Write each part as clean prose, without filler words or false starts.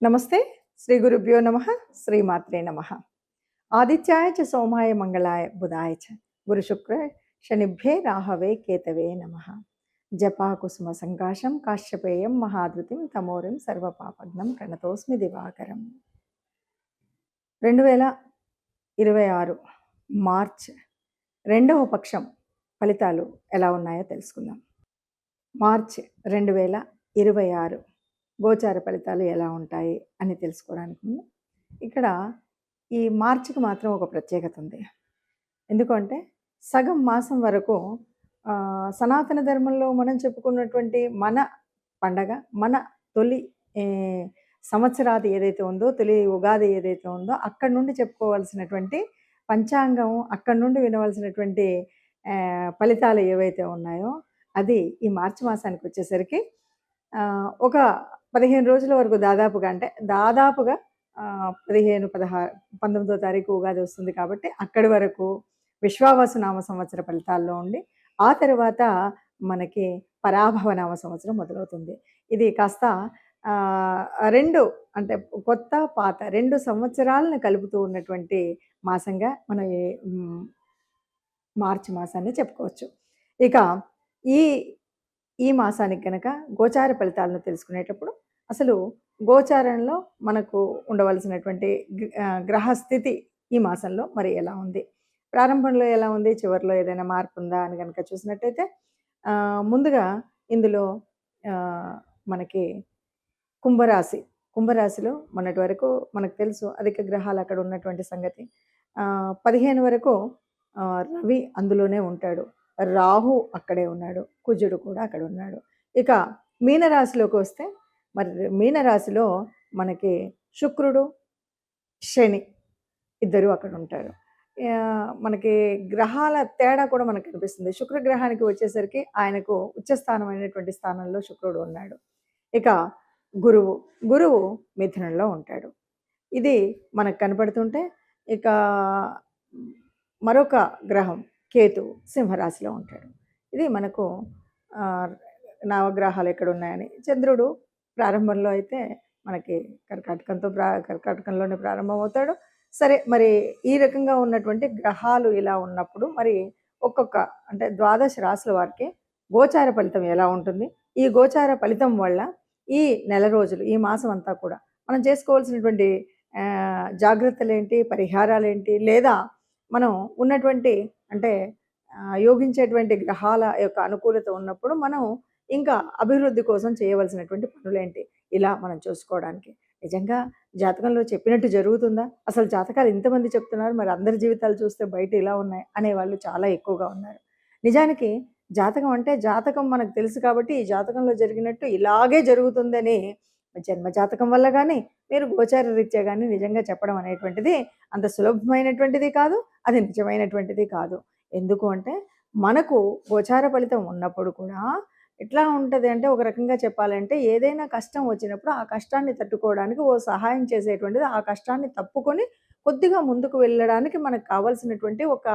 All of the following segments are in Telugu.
నమస్తే. శ్రీ గురుభ్యో నమః. శ్రీమాత్రే నమః. ఆదిత్యాయ చ సోమాయ మంగళాయ బుధాయ చ గురు శుక్ర శనిభ్యే రాహవే కేతవే నమః. జపా కుసుమ సంకాశం కాశ్యపేయం మహాద్రుతిం తమోరిం సర్వపాపఘ్నం ప్రణతోస్మి దివాకరం. 2026 మార్చ్ 2వ పక్షం ఫలితాలు ఎలా ఉన్నాయో తెలుసుకుందాం. మార్చ్ 2026 గోచార ఫలితాలు ఎలా ఉంటాయి అని తెలుసుకోవడానికి ముందు ఇక్కడ ఈ మార్చికి మాత్రం ఒక ప్రత్యేకత ఉంది. ఎందుకంటే సగం మాసం వరకు సనాతన ధర్మంలో మనం చెప్పుకున్నటువంటి మన పండగ, మన తొలి సంవత్సరాది ఏదైతే ఉందో, తొలి ఉగాది ఏదైతే ఉందో అక్కడి నుండి చెప్పుకోవాల్సినటువంటి పంచాంగం, అక్కడి నుండి వినవలసినటువంటి ఫలితాలు ఏవైతే ఉన్నాయో అది ఈ మార్చి మాసానికి వచ్చేసరికి ఒక 15 రోజుల వరకు దాదాపుగా 15, 16, 19వ తారీఖు ఉగాది వస్తుంది కాబట్టి అక్కడి వరకు విశ్వావసు నామ సంవత్సర ఫలితాల్లో ఉండి ఆ తర్వాత మనకి పరాభవ నామ సంవత్సరం మొదలవుతుంది. ఇది కాస్త 2 అంటే కొత్త పాత 2 సంవత్సరాలను కలుపుతూ ఉన్నటువంటి మాసంగా మనం మార్చి మాసాన్ని చెప్పుకోవచ్చు. ఇక ఈ మాసానికి కనుక గోచార ఫలితాలను తెలుసుకునేటప్పుడు అసలు గోచారంలో మనకు ఉండవలసినటువంటి గ్రహస్థితి ఈ మాసంలో మరి ఎలా ఉంది, ప్రారంభంలో ఎలా ఉంది, చివరిలో ఏదైనా మార్పు ఉందా అని కనుక చూసినట్టయితే ముందుగా ఇందులో మనకి కుంభరాశిలో మొన్నటి వరకు మనకు తెలుసు అధిక గ్రహాలు అక్కడ ఉన్నటువంటి సంగతి. 15 వరకు రవి అందులోనే ఉంటాడు, రాహు అక్కడే ఉన్నాడు, కుజుడు కూడా అక్కడ ఉన్నాడు. ఇక మీనరాశిలోకి వస్తే మరి మీనరాశిలో మనకి శుక్రుడు, శని ఇద్దరు అక్కడ ఉంటారు. మనకి గ్రహాల తేడా కూడా మనకు కనిపిస్తుంది. శుక్రగ్రహానికి వచ్చేసరికి ఆయనకు ఉచ్చస్థానమైనటువంటి స్థానంలో శుక్రుడు ఉన్నాడు. ఇక గురువు మిథునంలో ఉంటాడు. ఇది మనకు కనపడుతుంటే ఇక మరొక గ్రహం కేతు సింహరాశిలో ఉంటాడు. ఇది మనకు నవగ్రహాలు ఎక్కడ ఉన్నాయని. చంద్రుడు ప్రారంభంలో అయితే మనకి కర్కాటకంలోనే ప్రారంభమవుతాడు. సరే, మరి ఈ రకంగా ఉన్నటువంటి గ్రహాలు ఇలా ఉన్నప్పుడు మరి ఒక్కొక్క అంటే 12 రాశుల వారికి గోచార ఫలితం ఎలా ఉంటుంది, ఈ గోచార ఫలితం వల్ల ఈ నెల రోజులు, ఈ మాసం అంతా కూడా మనం చేసుకోవాల్సినటువంటి జాగ్రత్తలు ఏంటి, పరిహారాలు ఏంటి, లేదా మనం ఉన్నటువంటి అంటే యోగించేటువంటి గ్రహాల యొక్క అనుకూలత ఉన్నప్పుడు మనం ఇంకా అభివృద్ధి కోసం చేయవలసినటువంటి పనులేంటి, ఇలా మనం చూసుకోవడానికి. నిజంగా జాతకంలో చెప్పినట్టు జరుగుతుందా? అసలు జాతకాలు ఇంతమంది చెప్తున్నారు, మరి అందరి జీవితాలు చూస్తే బయట ఇలా ఉన్నాయి అనేవాళ్ళు చాలా ఎక్కువగా ఉన్నారు. నిజానికి జాతకం అంటే జాతకం మనకు తెలుసు కాబట్టి ఈ జాతకంలో జరిగినట్టు ఇలాగే జరుగుతుందని జన్మ జాతకం వల్ల కానీ మీరు గోచార రీత్యా కానీ నిజంగా చెప్పడం అనేటువంటిది అంత సులభమైనటువంటిది కాదు, అది నిజమైనటువంటిది కాదు. ఎందుకు అంటే మనకు గోచార ఫలితం ఉన్నప్పుడు కూడా ఎట్లా ఉంటుంది అంటే ఒక రకంగా చెప్పాలంటే ఏదైనా కష్టం వచ్చినప్పుడు ఆ కష్టాన్ని తట్టుకోవడానికి ఓ సహాయం చేసేటువంటిది, ఆ కష్టాన్ని తప్పుకొని కొద్దిగా ముందుకు వెళ్ళడానికి మనకు కావాల్సినటువంటి ఒక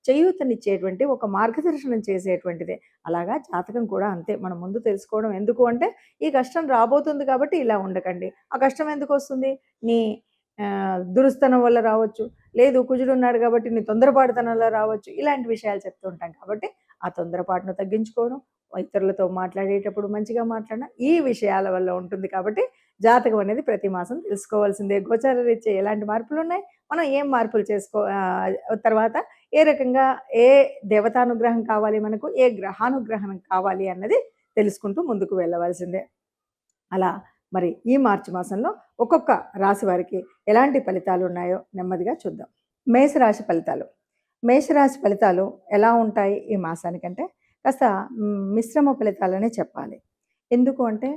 చేయూతనిచ్చేటువంటి ఒక మార్గదర్శనం చేసేటువంటిదే. అలాగా జాతకం కూడా అంతే. మనం ముందు తెలుసుకోవడం ఎందుకు అంటే ఈ కష్టం రాబోతుంది కాబట్టి ఇలా ఉండకండి. ఆ కష్టం ఎందుకు వస్తుంది? నీ దురుస్తనం వల్ల రావచ్చు, లేదు కుజుడు ఉన్నాడు కాబట్టి నీ తొందరపాటుతనంలో రావచ్చు. ఇలాంటి విషయాలు చెప్తూ ఉంటాం కాబట్టి ఆ తొందరపాటును తగ్గించుకోవడం, ఇతరులతో మాట్లాడేటప్పుడు మంచిగా మాట్లాడడం, ఈ విషయాల వల్ల ఉంటుంది. కాబట్టి జాతకం అనేది ప్రతి మాసం తెలుసుకోవాల్సిందే. గోచార రీత్యా ఎలాంటి మార్పులు ఉన్నాయి, మనం ఏం మార్పులు తర్వాత ఏ రకంగా ఏ దేవతానుగ్రహం కావాలి మనకు, ఏ గ్రహానుగ్రహం కావాలి అన్నది తెలుసుకుంటూ ముందుకు వెళ్ళవలసిందే. అలా మరి ఈ మార్చి మాసంలో ఒక్కొక్క రాశి వారికి ఎలాంటి ఫలితాలు ఉన్నాయో నెమ్మదిగా చూద్దాం. మేషరాశి ఫలితాలు ఎలా ఉంటాయి ఈ మాసానికంటే కాస్త మిశ్రమ ఫలితాలనే చెప్పాలి. ఎందుకు అంటే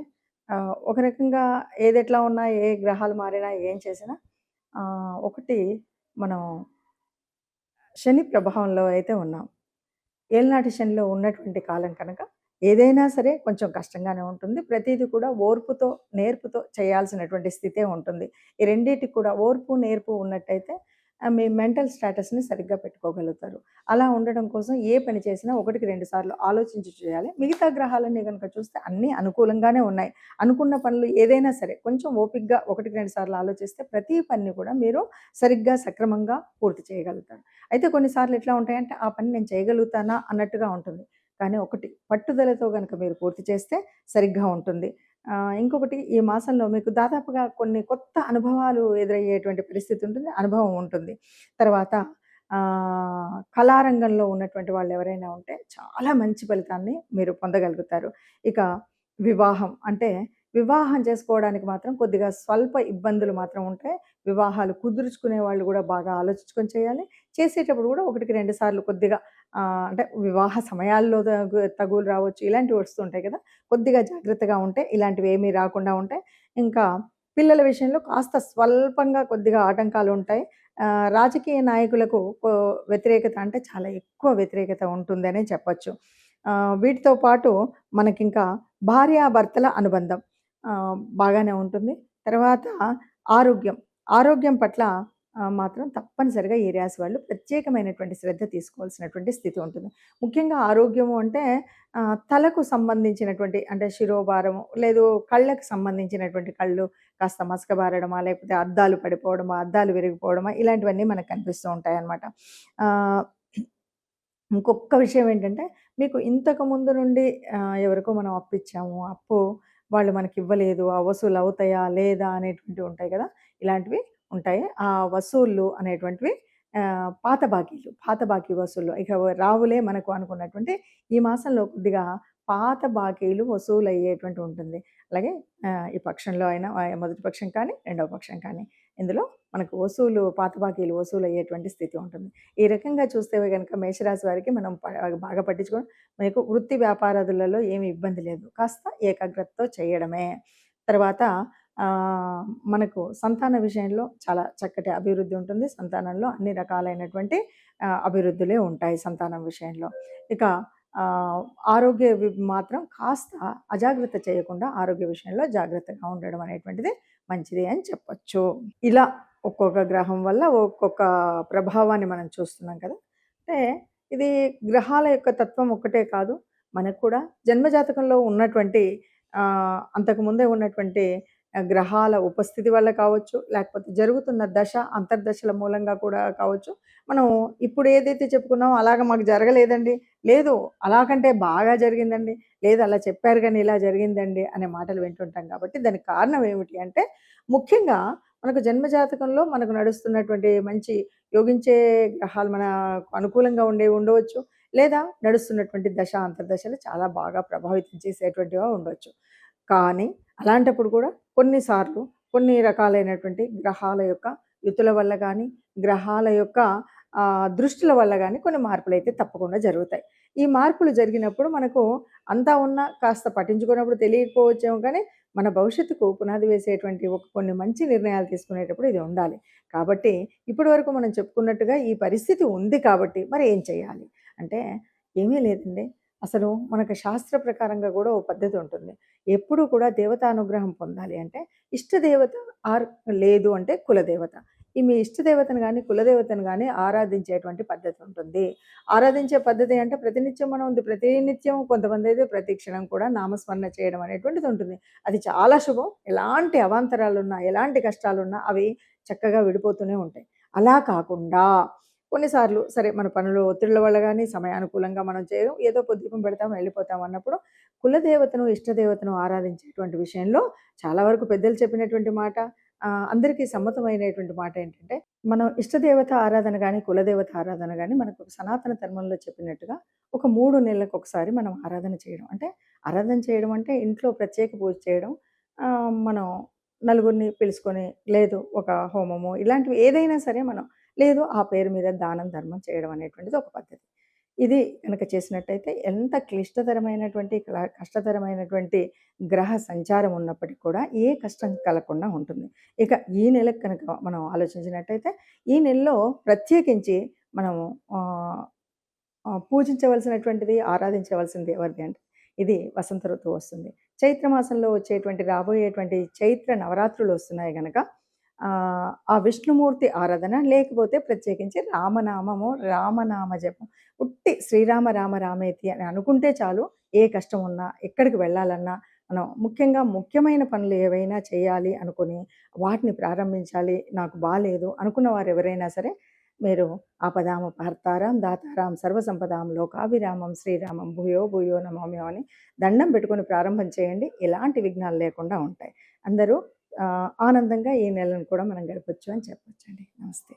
ఒక రకంగా ఏదెట్లా ఉన్నా, ఏ గ్రహాలు మారినా, ఏం చేసినా ఒకటి మనం శని ప్రభావంలో అయితే ఉన్నాం. ఏళ్ళనాటి శనిలో ఉన్నటువంటి కాలం కనుక ఏదైనా సరే కొంచెం కష్టంగానే ఉంటుంది. ప్రతిదీ కూడా ఓర్పుతో, నేర్పుతో చేయాల్సినటువంటి స్థితే ఉంటుంది. ఈ రెండిటికి కూడా ఓర్పు, నేర్పు ఉన్నట్టయితే మీ మెంటల్ స్టేటస్‌ని సరిగ్గా పెట్టుకోగలుగుతారు. అలా ఉండడం కోసం ఏ పని చేసినా ఒకటికి 2 సార్లు ఆలోచించి చేయాలి. మిగతా గ్రహాలన్నీ గనుక చూస్తే అన్నీ అనుకూలంగానే ఉన్నాయి. అనుకున్న పనులు ఏదైనా సరే కొంచెం ఓపికగా ఒకటికి 2 సార్లు ఆలోచిస్తే ప్రతి పనిని కూడా మీరు సరిగ్గా సక్రమంగా పూర్తి చేయగలుగుతారు. అయితే కొన్నిసార్లు ఎట్లా ఉంటాయంటే ఆ పని నేను చేయగలుగుతానా అన్నట్టుగా ఉంటుంది. కానీ ఒకటి పట్టుదలతో గనక మీరు పూర్తి చేస్తే సరిగ్గా ఉంటుంది. ఇంకొకటి ఈ మాసంలో మీకు దాదాపుగా కొన్ని కొత్త అనుభవాలు ఎదురయ్యేటువంటి పరిస్థితి ఉంటుంది. అనుభవం ఉంటుంది. తర్వాత కళారంగంలో ఉన్నటువంటి వాళ్ళెవరైనా ఉంటే చాలా మంచి ఫలితాన్ని మీరు పొందగలుగుతారు. ఇక వివాహం అంటే వివాహం చేసుకోవడానికి మాత్రం కొద్దిగా స్వల్ప ఇబ్బందులు మాత్రం ఉంటాయి. వివాహాలు కుదుర్చుకునే వాళ్ళు గూడా బాగా ఆలోచించుకొని చేయాలి. చేసేటప్పుడు గూడా ఒకటికి 2 సార్లు కొద్దిగా అంటే వివాహ సమయాల్లో తగువులు రావచ్చు. ఇలాంటివి వస్తుంటాయి కదా! కొద్దిగా జాగ్రత్తగా ఉంటే ఇలాంటివేమీ రాకుండా ఉంటాయి. ఇంకా పిల్లల విషయంలో కాస్త స్వల్పంగా కొద్దిగా ఆటంకాలుంటాయి. రాజకీయ నాయకులకు వ్యతిరేకత అంటే చాలా ఎక్కువ వ్యతిరేకత ఉంటుందనే చెప్పొచ్చు. వీటితో పాటు మనకింకా భార్యాభర్తల అనుబంధం బాగానే ఉంటుంది. తర్వాత ఆరోగ్యం. ఆరోగ్యం పట్ల మాత్రం తప్పనిసరిగా ఈ రాశి వాళ్ళు ప్రత్యేకమైనటువంటి శ్రద్ధ తీసుకోవాల్సినటువంటి స్థితి ఉంటుంది. ముఖ్యంగా ఆరోగ్యము అంటే తలకు సంబంధించినటువంటి అంటే శిరోభారము, లేదు కళ్ళకి సంబంధించినటువంటి కళ్ళు కాస్త మసకబారడమా, లేకపోతే అద్దాలు పడిపోవడమా, అద్దాలు విరిగిపోవడమా ఇలాంటివన్నీ మనకు కనిపిస్తూ ఉంటాయన్నమాట. ఆహ్, ఇంకొక్క విషయం ఏంటంటే మీకు ఇంతకు ముందు నుండి ఎవరికో మనం అప్పిచ్చాము. అప్పు వాళ్ళు మనకివ్వలేదు. ఆ వసూలు అవుతాయా? లేదా? అనేటువంటివి ఉంటాయి గదా! ఇలాంటివి ఉంటాయి. ఆ వసూళ్ళు అనేటువంటివి పాత బాకీలు. పాత బాకీ వసూళ్ళు. ఇక రావులే మనకు అనుకున్నటువంటి ఈ మాసంలో కొద్దిగా పాత బాకీలు వసూలయ్యేటువంటి ఉంటుంది. అలాగే ఈ పక్షంలో అయినా మొదటి పక్షం కానీ, రెండవ పక్షం కానీ ఇందులో మనకు పాత బాకీలు వసూలయ్యేటువంటి స్థితి ఉంటుంది. ఈ రకంగా చూస్తే గనక మేషరాశి వారికి మనం బాగా పట్టించుకొని మీకు వృత్తి వ్యాపారాదులలో ఏమి ఇబ్బంది లేదు. కాస్త ఏకాగ్రతతో చేయడమే. తర్వాత మనకు సంతాన విషయంలో చాలా చక్కటి అభివృద్ధి ఉంటుంది. సంతానంలో అన్ని రకాలైనటువంటి అభివృద్ధులే ఉంటాయి సంతానం విషయంలో. ఇక ఆరోగ్య మాత్రం కాస్త అజాగ్రత్త చేయకుండా ఆరోగ్య విషయంలో జాగ్రత్తగా ఉండడం అనేటువంటిది మంచిది అని చెప్పొచ్చు. ఇలా ఒక్కొక్క గ్రహం వల్ల ఒక్కొక్క ప్రభావాన్ని మనం చూస్తున్నాం కదా! అంటే ఇది గ్రహాల యొక్క తత్వం ఒక్కటే కాదు. మనకు కూడా జన్మజాతకంలో ఉన్నటువంటి అంతకుముందే ఉన్నటువంటి గ్రహాల ఉపస్థితి వల్ల కావచ్చు, లేకపోతే జరుగుతున్న దశ, అంతర్దశల మూలంగా కూడా కావచ్చు. మనం ఇప్పుడు ఏదైతే చెప్పుకున్నామో అలాగ మాకు జరగలేదండి, లేదు అలాకంటే బాగా జరిగిందండి, లేదు అలా చెప్పారు గానీ ఇలా జరిగిందండి అనే మాటలు వింటుంటాం కాబట్టి దానికి కారణం ఏమిటి అంటే ముఖ్యంగా మనకు జన్మజాతకంలో మనకు నడుస్తున్నటువంటి మంచి యోగించే గ్రహాలు మనకు అనుకూలంగా ఉండవచ్చు. లేదా నడుస్తున్నటువంటి దశ, అంతర్దశలు చాలా బాగా ప్రభావితం చేసేటువంటివిగా ఉండొచ్చు. కానీ అలాంటప్పుడు కూడా కొన్నిసార్లు కొన్ని రకాలైనటువంటి గ్రహాల యొక్క యుతుల వల్ల గానీ, గ్రహాల యొక్క దృష్టుల వల్ల గానీ కొన్ని మార్పులైతే తప్పకుండా జరుగుతాయి. ఈ మార్పులు జరిగినప్పుడు మనకు అంతా ఉన్నా కాస్త పట్టించుకున్నప్పుడు తెలియకపోవచ్చేమో కానీ, మన భవిష్యత్తుకు పునాది వేసేటువంటి కొన్ని మంచి నిర్ణయాలు తీసుకునేటప్పుడు ఇది ఉండాలి. కాబట్టి ఇప్పటి వరకు మనం చెప్పుకున్నట్టుగా ఈ పరిస్థితి ఉంది కాబట్టి మరి ఏం చేయాలి? అంటే ఏమీ లేదండి. అసలు మనకు శాస్త్ర ప్రకారంగా కూడా ఓ పద్ధతి ఉంటుంది. ఎప్పుడూ కూడా దేవతానుగ్రహం పొందాలి అంటే ఇష్టదేవత లేదు అంటే కులదేవత. ఈ మీ ఇష్టదేవతను గాని, కులదేవతను గాని ఆరాధించేటువంటి పద్ధతి ఉంటుంది. ఆరాధించే పద్ధతి అంటే ప్రతినిత్యం మనం ప్రతినిత్యం కొంతమందైతే ప్రతి క్షణం కూడా నామస్మరణ చేయడం అనేటువంటిది ఉంటుంది. అది చాలా శుభం. ఎలాంటి అవాంతరాలున్నా, ఎలాంటి కష్టాలున్నా అవి చక్కగా విడిపోతూనే ఉంటాయి. అలా కాకుండా కొన్నిసార్లు సరే మన పనులు ఒత్తిళ్ళ వల్ల గానీ, సమయానుకూలంగా మనం చేయడం ఏదో దీపం పెడతాం, వెళ్ళిపోతాం అన్నప్పుడు కులదేవతను, ఇష్టదేవతను ఆరాధించేటువంటి విషయంలో చాలా వరకు పెద్దలు చెప్పినటువంటి మాట అందరికీ సమ్మతమైనటువంటి మాట ఏంటంటే, మనం ఇష్టదేవత ఆరాధన గాని, కులదేవత ఆరాధన గాని మనకు సనాతన ధర్మంలో చెప్పినట్టుగా ఒక 3 నెలలకొకసారి మనం ఆరాధన చేయడం. అంటే ఆరాధన చేయడం అంటే ఇంట్లో ప్రత్యేక పూజ చేయడం. మనం నలుగురిని పిలుసుకొని, లేదు ఒక హోమము ఇలాంటివి ఏదైనా సరే మనం లేదు ఆ పేరు మీద దానం, ధర్మం చేయడం అనేటువంటిది ఒక పద్ధతి. ఇది గనక చేసినట్టయితే ఎంత క్లిష్టతరమైనటువంటి, కష్టతరమైనటువంటి గ్రహ సంచారం ఉన్నప్పటికి కూడా ఏ కష్టం కలగకుండా ఉంటుంది. ఇక ఈ నెలకు కనుక మనం ఆలోచించినట్టయితే, ఈ నెలలో ప్రత్యేకించి మనము పూజించవలసినటువంటిది, ఆరాధించవలసింది ఎవరిది అంటే, ఇది వసంత ఋతువు వస్తుంది. చైత్ర మాసంలో వచ్చేటువంటి రాబోయేటువంటి చైత్ర నవరాత్రులు వస్తున్నాయి గనక, ఆ విష్ణుమూర్తి ఆరాధన, లేకపోతే ప్రత్యేకించి రామనామము, రామనామ జపం. ఉట్టి శ్రీరామ రామ రామేతి అని అనుకుంటే చాలు. ఏ కష్టం ఉన్నా, ఎక్కడికి వెళ్ళాలన్నా, మనం ముఖ్యంగా ముఖ్యమైన పనులు ఏవైనా చేయాలి అనుకుని, వాటిని ప్రారంభించాలి, నాకు బాలేదు అనుకున్న వారెవరైనా సరే, మీరు ఆపదామపహర్తారం దాతారాం సర్వసంపదాం లోకాభిరామం శ్రీరామం భూయో భూయో నమామ్యహం అని దండం పెట్టుకొని ప్రారంభం చేయండి. ఎలాంటి విఘ్నాలు లేకుండా ఉంటాయి. అందరూ ఆనందంగా ఈ నెలను కూడా మనం గడపొచ్చు అని చెప్పొచ్చండి. నమస్తే.